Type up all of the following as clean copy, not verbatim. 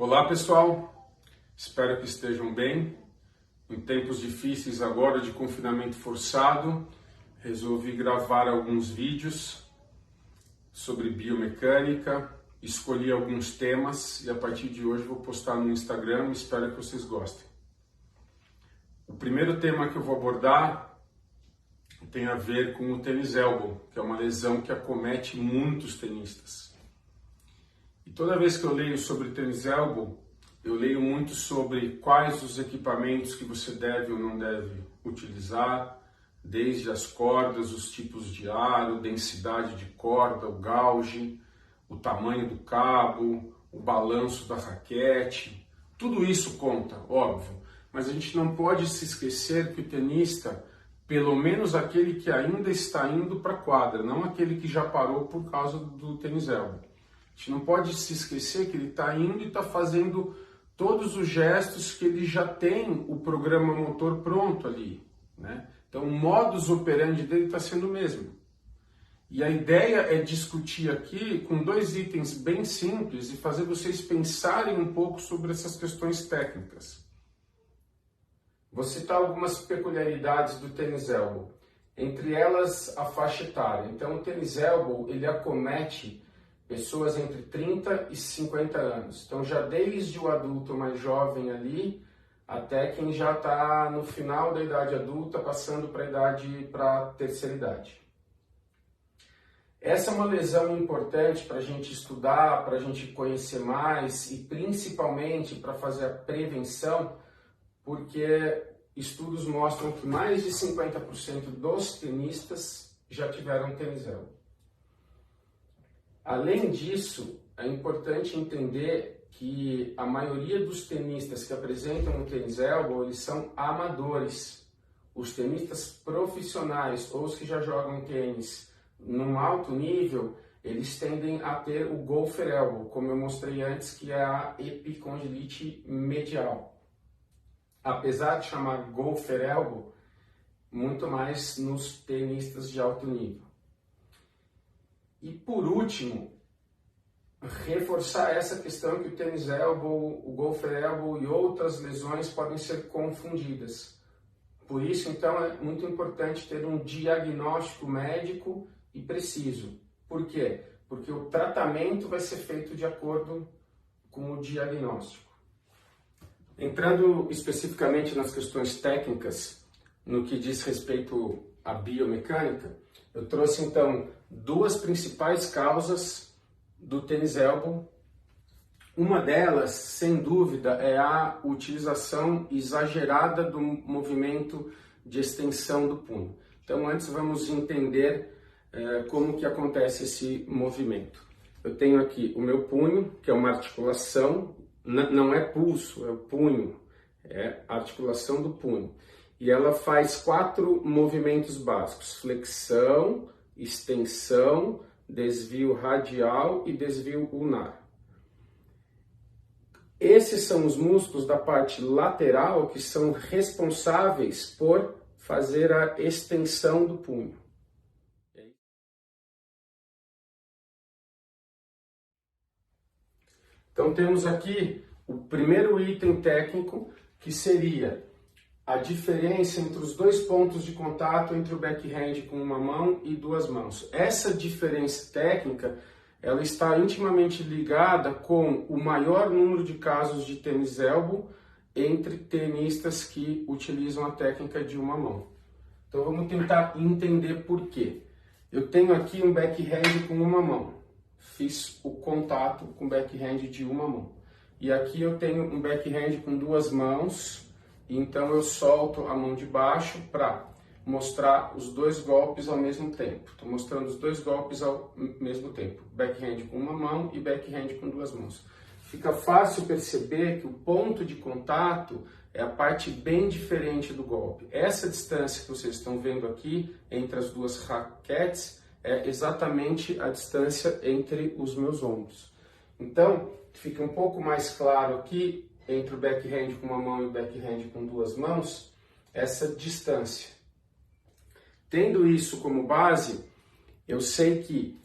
Olá pessoal, espero que estejam bem. Em tempos difíceis agora de confinamento forçado, resolvi gravar alguns vídeos sobre biomecânica, escolhi alguns temas e a partir de hoje vou postar no Instagram e espero que vocês gostem. O primeiro tema que eu vou abordar tem a ver com o tênis elbow, que é uma lesão que acomete muitos tenistas. E toda vez que eu leio sobre tênis elbow, eu leio muito sobre quais os equipamentos que você deve ou não deve utilizar, desde as cordas, os tipos de aro, densidade de corda, o gauge, o tamanho do cabo, o balanço da raquete. Tudo isso conta, óbvio, mas a gente não pode se esquecer que o tenista, pelo menos aquele que ainda está indo para a quadra, não aquele que já parou por causa do tênis elbow. A gente não pode se esquecer que ele está indo e está fazendo todos os gestos que ele já tem o programa motor pronto ali, né? Então o modus operandi dele está sendo o mesmo. E a ideia é discutir aqui com dois itens bem simples e fazer vocês pensarem um pouco sobre essas questões técnicas. Vou citar algumas peculiaridades do tênis elbow, entre elas a faixa etária. Então o tênis elbow ele acomete pessoas entre 30 e 50 anos. Então já desde o adulto mais jovem ali, até quem já está no final da idade adulta, passando para a terceira idade. Essa é uma lesão importante para a gente estudar, para a gente conhecer mais e principalmente para fazer a prevenção, porque estudos mostram que mais de 50% dos tenistas já tiveram tênis elbow. Além disso, é importante entender que a maioria dos tenistas que apresentam o tênis elbow, eles são amadores. Os tenistas profissionais ou os que já jogam tênis num alto nível, eles tendem a ter o golfer elbow, como eu mostrei antes, que é a epicondilite medial. Apesar de chamar golfer elbow, muito mais nos tenistas de alto nível. E por último, reforçar essa questão que o tênis elbow, o golfer elbow e outras lesões podem ser confundidas. Por isso, então, é muito importante ter um diagnóstico médico e preciso. Por quê? Porque o tratamento vai ser feito de acordo com o diagnóstico. Entrando especificamente nas questões técnicas, no que diz respeito à biomecânica, eu trouxe então duas principais causas do tênis elbow. Uma delas, sem dúvida, é a utilização exagerada do movimento de extensão do punho. Então, antes vamos entender como que acontece esse movimento. Eu tenho aqui o meu punho, que é uma articulação, não é pulso, é o punho, é a articulação do punho. E ela faz 4 movimentos básicos: flexão, extensão, desvio radial e desvio ulnar. Esses são os músculos da parte lateral que são responsáveis por fazer a extensão do punho. Então temos aqui o primeiro item técnico, que seria a diferença entre os dois pontos de contato entre o backhand com uma mão e duas mãos. Essa diferença técnica, ela está intimamente ligada com o maior número de casos de tênis elbow entre tenistas que utilizam a técnica de uma mão. Então vamos tentar entender por quê. Eu tenho aqui um backhand com uma mão. Fiz o contato com o backhand de uma mão. E aqui eu tenho um backhand com duas mãos. Então eu solto a mão de baixo para mostrar os dois golpes ao mesmo tempo. Estou mostrando os dois golpes ao mesmo tempo. Backhand com uma mão e backhand com duas mãos. Fica fácil perceber que o ponto de contato é a parte bem diferente do golpe. Essa distância que vocês estão vendo aqui entre as duas raquetes é exatamente a distância entre os meus ombros. Então, fica um pouco mais claro aqui, entre o backhand com uma mão e o backhand com duas mãos, essa distância. Tendo isso como base, eu sei que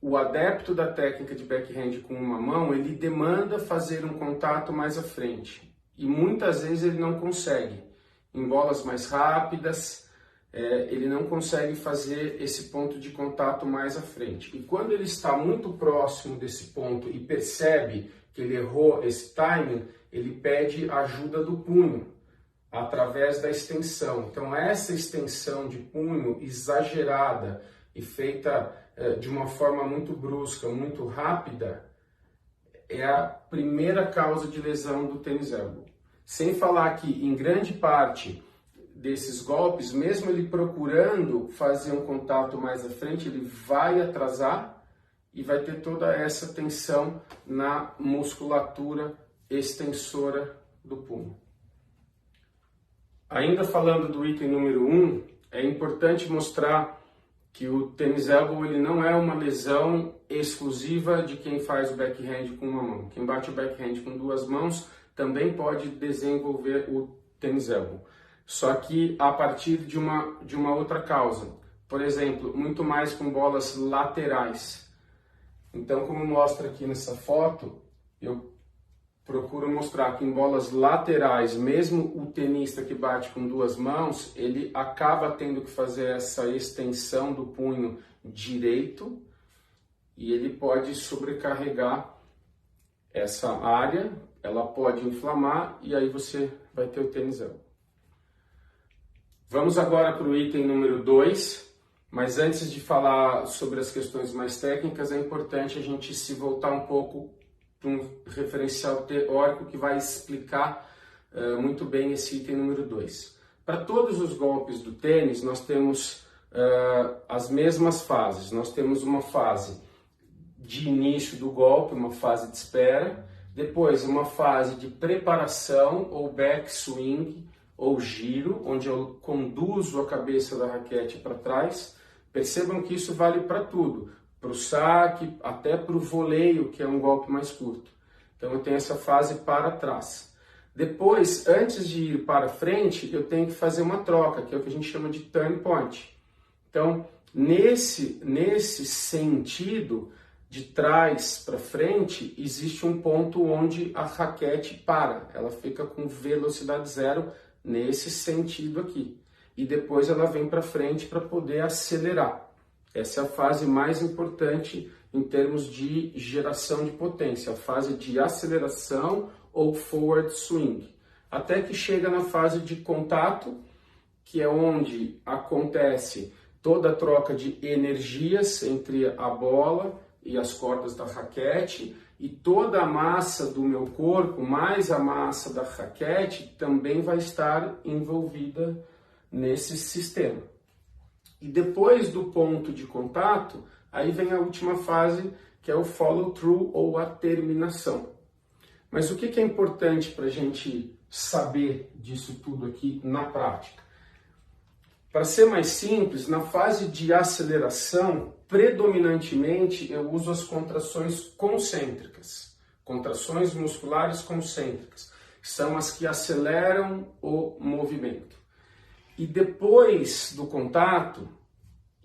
o adepto da técnica de backhand com uma mão, ele demanda fazer um contato mais à frente. E muitas vezes ele não consegue. Em bolas mais rápidas, ele não consegue fazer esse ponto de contato mais à frente. E quando ele está muito próximo desse ponto e percebe que ele errou esse timing, ele pede ajuda do punho, através da extensão. Então essa extensão de punho exagerada e feita de uma forma muito brusca, muito rápida, é a primeira causa de lesão do tênis elbow. Sem falar que em grande parte desses golpes, mesmo ele procurando fazer um contato mais à frente, ele vai atrasar e vai ter toda essa tensão na musculatura extensora do punho. Ainda falando do item número 1, é importante mostrar que o tênis elbow ele não é uma lesão exclusiva de quem faz o backhand com uma mão. Quem bate o backhand com duas mãos também pode desenvolver o tênis elbow. Só que a partir de uma outra causa. Por exemplo, muito mais com bolas laterais. Então, como mostra aqui nessa foto, eu procuro mostrar que em bolas laterais, mesmo o tenista que bate com duas mãos, ele acaba tendo que fazer essa extensão do punho direito e ele pode sobrecarregar essa área, ela pode inflamar e aí você vai ter o tênis elbow. Vamos agora para o item número 2, mas antes de falar sobre as questões mais técnicas, é importante a gente se voltar um pouco para um referencial teórico que vai explicar muito bem esse item número 2. Para todos os golpes do tênis, nós temos as mesmas fases. Nós temos uma fase de início do golpe, uma fase de espera, depois uma fase de preparação ou backswing ou giro, onde eu conduzo a cabeça da raquete para trás. Percebam que isso vale para tudo, para o saque, até para o voleio, que é um golpe mais curto. Então eu tenho essa fase para trás. Depois, antes de ir para frente, eu tenho que fazer uma troca, que é o que a gente chama de turn point. Então, nesse sentido, de trás para frente, existe um ponto onde a raquete para. Ela fica com velocidade zero nesse sentido aqui. E depois ela vem para frente para poder acelerar. Essa é a fase mais importante em termos de geração de potência, a fase de aceleração ou forward swing. Até que chega na fase de contato, que é onde acontece toda a troca de energias entre a bola e as cordas da raquete, e toda a massa do meu corpo, mais a massa da raquete, também vai estar envolvida nesse sistema. E depois do ponto de contato, aí vem a última fase, que é o follow-through ou a terminação. Mas o que é importante para a gente saber disso tudo aqui na prática? Para ser mais simples, na fase de aceleração, predominantemente eu uso as contrações concêntricas, contrações musculares concêntricas, que são as que aceleram o movimento. E depois do contato,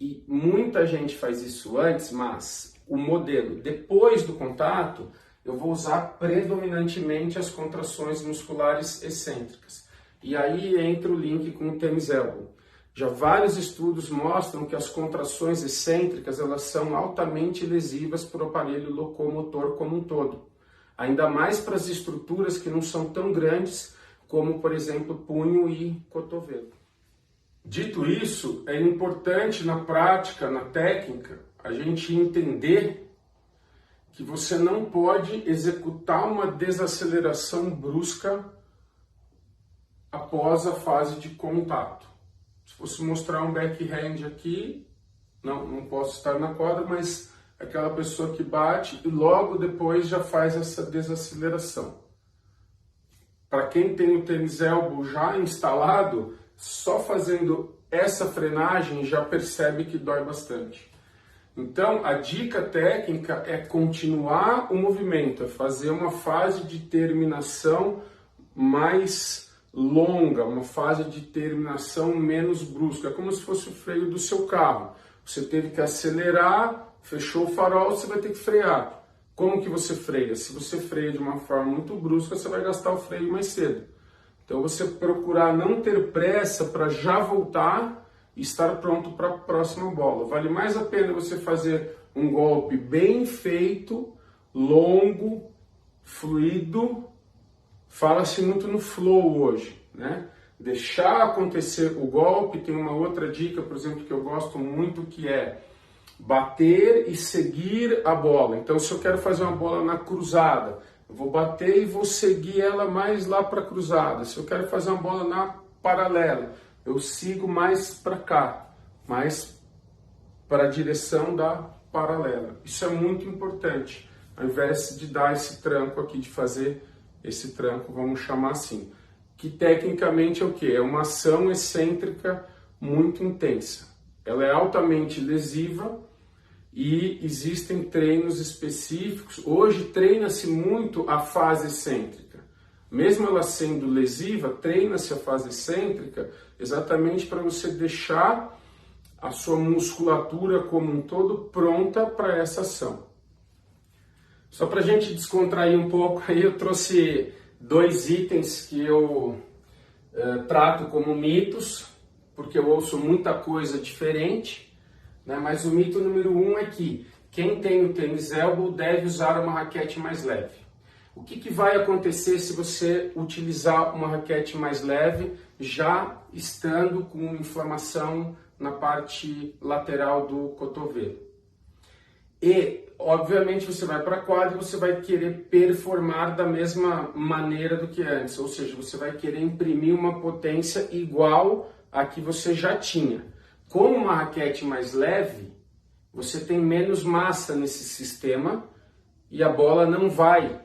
e muita gente faz isso antes, mas o modelo depois do contato, eu vou usar predominantemente as contrações musculares excêntricas. E aí entra o link com o tênis elbow. Já vários estudos mostram que as contrações excêntricas elas são altamente lesivas para o aparelho locomotor como um todo. Ainda mais para as estruturas que não são tão grandes como, por exemplo, punho e cotovelo. Dito isso, é importante na prática, na técnica, a gente entender que você não pode executar uma desaceleração brusca após a fase de contato. Se fosse mostrar um backhand aqui, não posso estar na quadra, mas aquela pessoa que bate e logo depois já faz essa desaceleração. Para quem tem o tênis elbow já instalado, só fazendo essa frenagem já percebe que dói bastante. Então, a dica técnica é continuar o movimento, é fazer uma fase de terminação mais longa, uma fase de terminação menos brusca, é como se fosse o freio do seu carro. Você teve que acelerar, Fechou o farol, você vai ter que frear. Como que você freia? Se você freia de uma forma muito brusca, você vai gastar o freio mais cedo. Então você procurar não ter pressa para já voltar e estar pronto para a próxima bola. Vale mais a pena você fazer um golpe bem feito, longo, fluido. Fala-se muito no flow hoje, né? Deixar acontecer o golpe. Tem uma outra dica, por exemplo, que eu gosto muito, que é bater e seguir a bola. Então, se eu quero fazer uma bola na cruzada, eu vou bater e vou seguir ela mais lá para a cruzada. Se eu quero fazer uma bola na paralela, eu sigo mais para cá, mais para a direção da paralela. Isso é muito importante, ao invés de dar esse tranco aqui, de fazer esse tranco, vamos chamar assim, que tecnicamente é o quê? É uma ação excêntrica muito intensa. Ela é altamente lesiva e existem treinos específicos. Hoje treina-se muito a fase excêntrica. Mesmo ela sendo lesiva, treina-se a fase excêntrica exatamente para você deixar a sua musculatura como um todo pronta para essa ação. Só para a gente descontrair um pouco, aí eu trouxe 2 itens que eu trato como mitos, porque eu ouço muita coisa diferente, né? Mas o mito número 1 é que quem tem o tênis elbow deve usar uma raquete mais leve. O que vai acontecer se você utilizar uma raquete mais leve, já estando com inflamação na parte lateral do cotovelo? E, obviamente, você vai para a quadra e você vai querer performar da mesma maneira do que antes, ou seja, você vai querer imprimir uma potência igual a que você já tinha. Com uma raquete mais leve, você tem menos massa nesse sistema e a bola não vai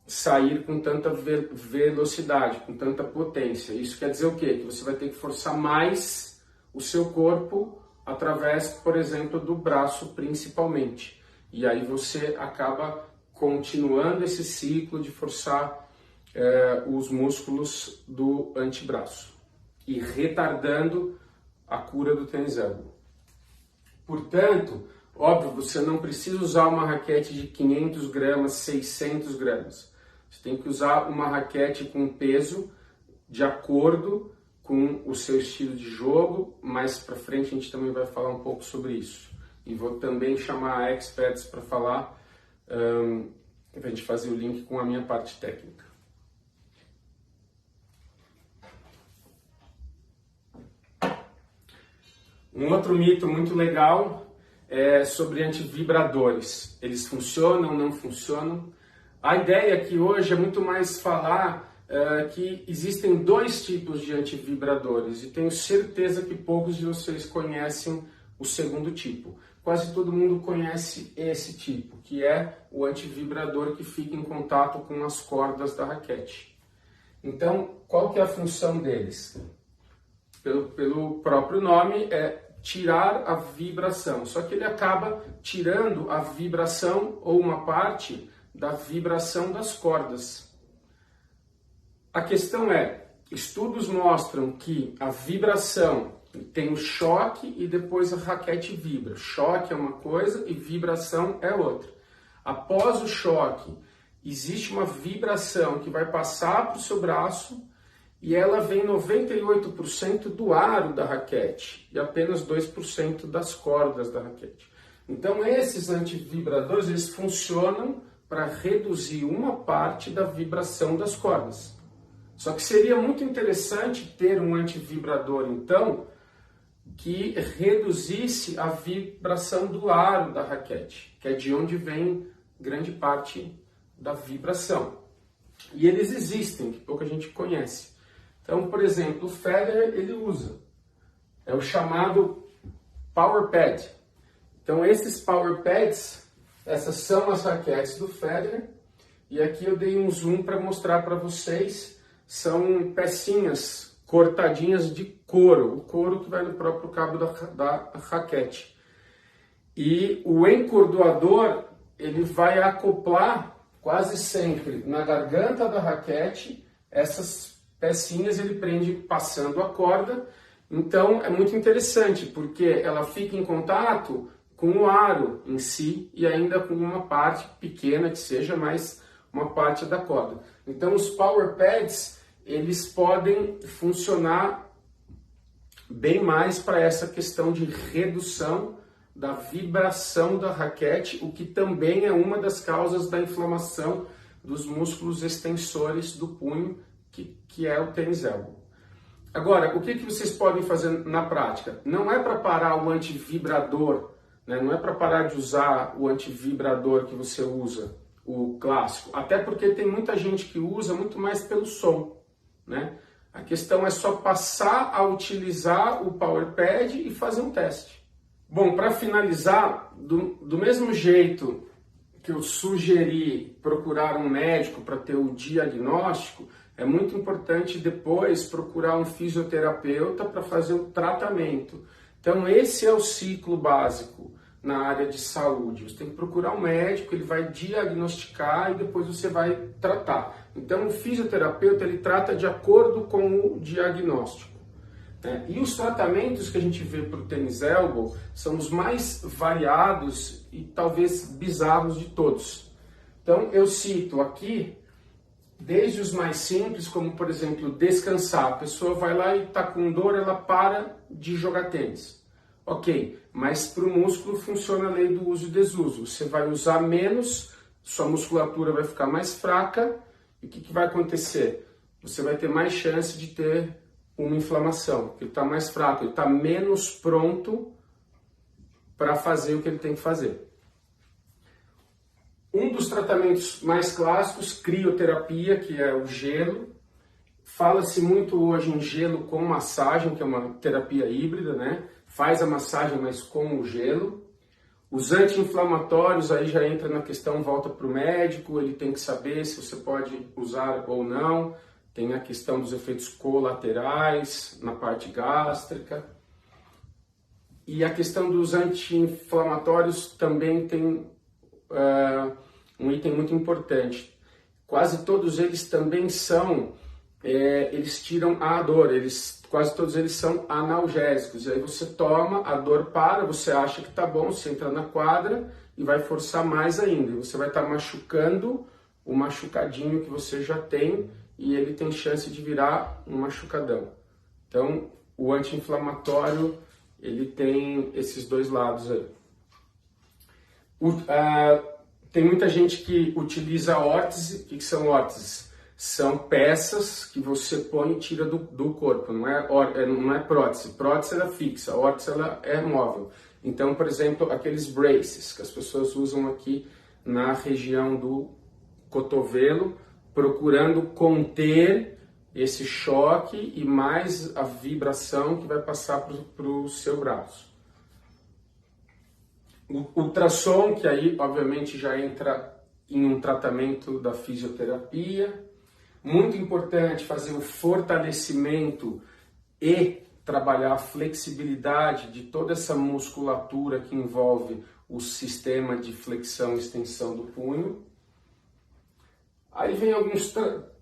sair com tanta velocidade, com tanta potência. Isso quer dizer o quê? Que você vai ter que forçar mais o seu corpo através, por exemplo, do braço principalmente. E aí você acaba continuando esse ciclo de forçar os músculos do antebraço e retardando a cura do tênis elbow. Portanto, óbvio, você não precisa usar uma raquete de 500 gramas, 600 gramas. Você tem que usar uma raquete com peso de acordo com o seu estilo de jogo. Mais para frente a gente também vai falar um pouco sobre isso. E vou também chamar experts para falar, para a gente fazer o link com a minha parte técnica. Um outro mito muito legal é sobre antivibradores. Eles funcionam, não funcionam? A ideia aqui hoje é muito mais falar que existem 2 tipos de antivibradores e tenho certeza que poucos de vocês conhecem o segundo tipo. Quase todo mundo conhece esse tipo, que é o antivibrador que fica em contato com as cordas da raquete. Então, qual que é a função deles? Pelo próprio nome, é tirar a vibração. Só que ele acaba tirando a vibração ou uma parte da vibração das cordas. A questão é, estudos mostram que a vibração tem o choque e depois a raquete vibra. Choque é uma coisa e vibração é outra. Após o choque, existe uma vibração que vai passar para o seu braço e ela vem 98% do aro da raquete e apenas 2% das cordas da raquete. Então esses antivibradores, eles funcionam para reduzir uma parte da vibração das cordas. Só que seria muito interessante ter um antivibrador, então, que reduzisse a vibração do aro da raquete, que é de onde vem grande parte da vibração. E eles existem, que pouca gente conhece. Então, por exemplo, o Federer, ele usa. É o chamado Power Pad. Então, esses Power Pads, essas são as raquetes do Federer. E aqui eu dei um zoom para mostrar para vocês. São pecinhas cortadinhas de couro. O couro que vai no próprio cabo da raquete. E o encordoador, ele vai acoplar quase sempre na garganta da raquete essas pecinhas, ele prende passando a corda. Então é muito interessante porque ela fica em contato com o aro em si e ainda com uma parte pequena que seja, mais uma parte da corda. Então os power pads, eles podem funcionar bem mais para essa questão de redução da vibração da raquete, o que também é uma das causas da inflamação dos músculos extensores do punho, que é o tênis elbow. Agora, o que vocês podem fazer na prática? Não é para parar o antivibrador, né? Não é para parar de usar o antivibrador que você usa, o clássico, até porque tem muita gente que usa muito mais pelo som, né? A questão é só passar a utilizar o Power Pad e fazer um teste. Bom, para finalizar, do mesmo jeito que eu sugeri procurar um médico para ter o diagnóstico, é muito importante depois procurar um fisioterapeuta para fazer o tratamento. Então esse é o ciclo básico na área de saúde. Você tem que procurar um médico, ele vai diagnosticar e depois você vai tratar. Então o fisioterapeuta, ele trata de acordo com o diagnóstico. E os tratamentos que a gente vê para o tênis elbow são os mais variados e talvez bizarros de todos. Então eu cito aqui desde os mais simples, como por exemplo descansar. A pessoa vai lá e está com dor, ela para de jogar tênis. Ok, mas para o músculo funciona a lei do uso e desuso. Você vai usar menos, sua musculatura vai ficar mais fraca, e o que vai acontecer? Você vai ter mais chance de ter uma inflamação, porque ele está mais fraco, ele está menos pronto para fazer o que ele tem que fazer. Um dos tratamentos mais clássicos, crioterapia, que é o gelo. Fala-se muito hoje em gelo com massagem, que é uma terapia híbrida, né? Faz a massagem, mas com o gelo. Os anti-inflamatórios, aí já entra na questão, volta para o médico, ele tem que saber se você pode usar ou não. Tem a questão dos efeitos colaterais na parte gástrica. E a questão dos anti-inflamatórios também tem um item muito importante. Quase todos eles também são, eles tiram a dor, quase todos eles são analgésicos. E aí você toma, a dor para, você acha que tá bom, você entra na quadra e vai forçar mais ainda. Você vai estar machucando o machucadinho que você já tem e ele tem chance de virar um machucadão. Então, o anti-inflamatório, ele tem esses dois lados aí. Tem muita gente que utiliza órtese. O que são órteses? São peças que você põe e tira do corpo, não é prótese. Prótese ela é fixa, a órtese ela é móvel. Então, por exemplo, aqueles braces que as pessoas usam aqui na região do cotovelo, procurando conter esse choque e mais a vibração que vai passar para o seu braço. O ultrassom, que aí obviamente já entra em um tratamento da fisioterapia. Muito importante fazer o fortalecimento e trabalhar a flexibilidade de toda essa musculatura que envolve o sistema de flexão e extensão do punho. Aí vem alguns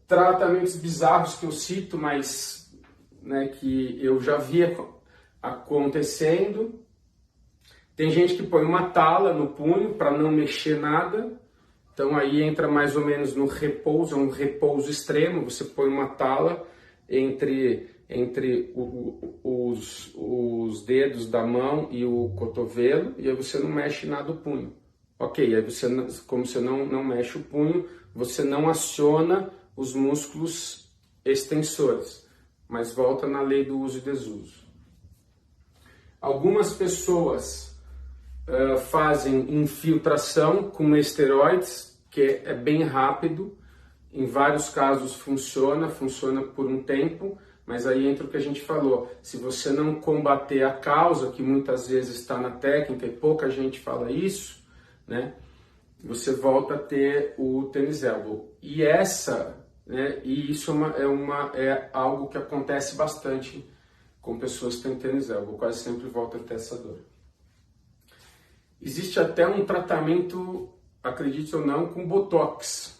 tratamentos bizarros que eu cito, mas que eu já vi acontecendo. Tem gente que põe uma tala no punho para não mexer nada. Então aí entra mais ou menos no repouso, é um repouso extremo. Você põe uma tala entre os dedos da mão e o cotovelo e aí você não mexe nada o punho. Ok, aí como você não mexe o punho, você não aciona os músculos extensores, mas volta na lei do uso e desuso. Algumas pessoas fazem infiltração com esteroides, que é bem rápido, em vários casos funciona por um tempo, mas aí entra o que a gente falou, se você não combater a causa, que muitas vezes está na técnica e pouca gente fala isso, né, você volta a ter o tênis elbow. E isso é algo que acontece bastante com pessoas que têm tênis elbow, quase sempre volta a ter essa dor. Existe até um tratamento, acredite ou não, com botox.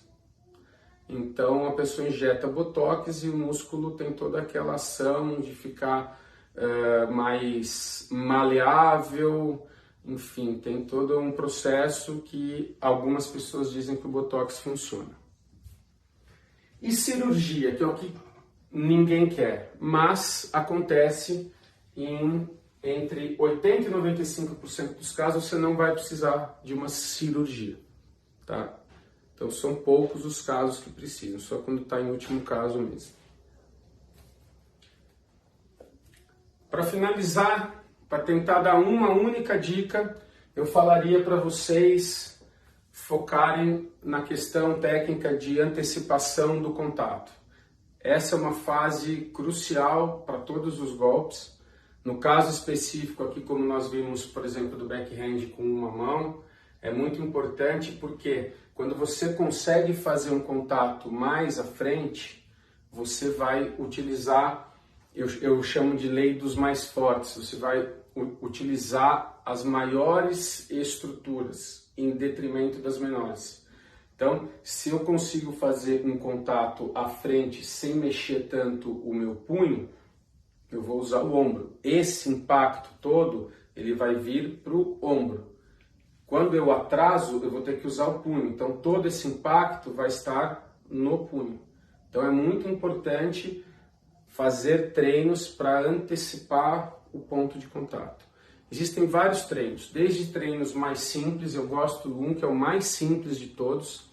Então a pessoa injeta botox e o músculo tem toda aquela ação de ficar mais maleável. enfim, tem todo um processo que algumas pessoas dizem que o Botox funciona. E cirurgia, que é o que ninguém quer, mas acontece entre 80% e 95% dos casos você não vai precisar de uma cirurgia, tá? Então são poucos os casos que precisam, só quando está em último caso mesmo. Para finalizar, para tentar dar uma única dica, eu falaria para vocês focarem na questão técnica de antecipação do contato. Essa é uma fase crucial para todos os golpes. No caso específico aqui, como nós vimos, por exemplo, do backhand com uma mão, é muito importante porque quando você consegue fazer um contato mais à frente, você vai utilizar, eu chamo de lei dos mais fortes, você vai utilizar as maiores estruturas em detrimento das menores. Então, se eu consigo fazer um contato à frente sem mexer tanto o meu punho, eu vou usar o ombro. Esse impacto todo, ele vai vir para o ombro. Quando eu atraso, eu vou ter que usar o punho. Então, todo esse impacto vai estar no punho. Então, é muito importante fazer treinos para antecipar o ponto de contato. Existem vários treinos, desde treinos mais simples, eu gosto de um que é o mais simples de todos,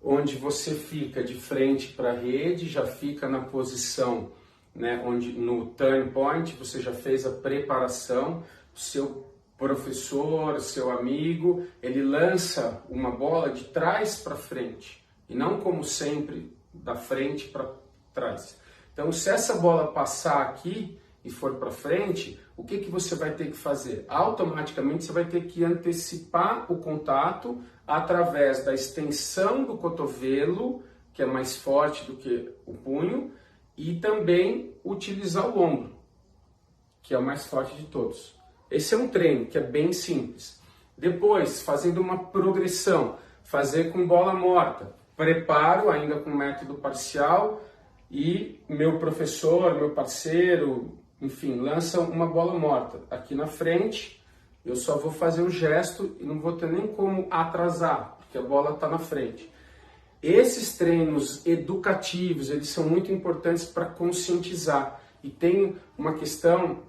onde você fica de frente para a rede, já fica na posição, né, onde no turn point você já fez a preparação, o seu professor, seu amigo, ele lança uma bola de trás para frente, e não como sempre, da frente para trás. Então, se essa bola passar aqui e for para frente, o que você vai ter que fazer? Automaticamente você vai ter que antecipar o contato através da extensão do cotovelo, que é mais forte do que o punho, e também utilizar o ombro, que é o mais forte de todos. Esse é um treino que é bem simples. Depois, fazendo uma progressão, fazer com bola morta, preparo ainda com método parcial e meu professor, meu parceiro, enfim, lança uma bola morta aqui na frente. Eu só vou fazer o gesto e não vou ter nem como atrasar, porque a bola está na frente. Esses treinos educativos, eles são muito importantes para conscientizar. E tem uma questão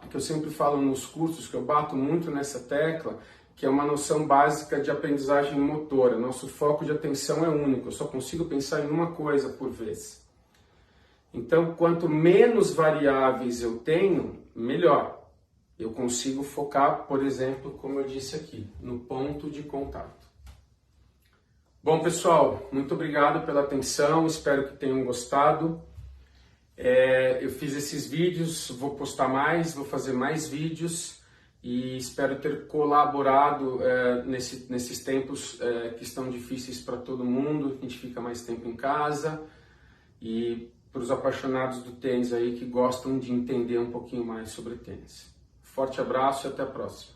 que eu sempre falo nos cursos, que eu bato muito nessa tecla, que é uma noção básica de aprendizagem motora. Nosso foco de atenção é único, eu só consigo pensar em uma coisa por vez. Então, quanto menos variáveis eu tenho, melhor. Eu consigo focar, por exemplo, como eu disse aqui, no ponto de contato. Bom, pessoal, muito obrigado pela atenção, espero que tenham gostado. Eu fiz esses vídeos, vou postar mais, vou fazer mais vídeos e espero ter colaborado nesses tempos que estão difíceis para todo mundo, a gente fica mais tempo em casa, e para os apaixonados do tênis aí que gostam de entender um pouquinho mais sobre tênis. Forte abraço e até a próxima.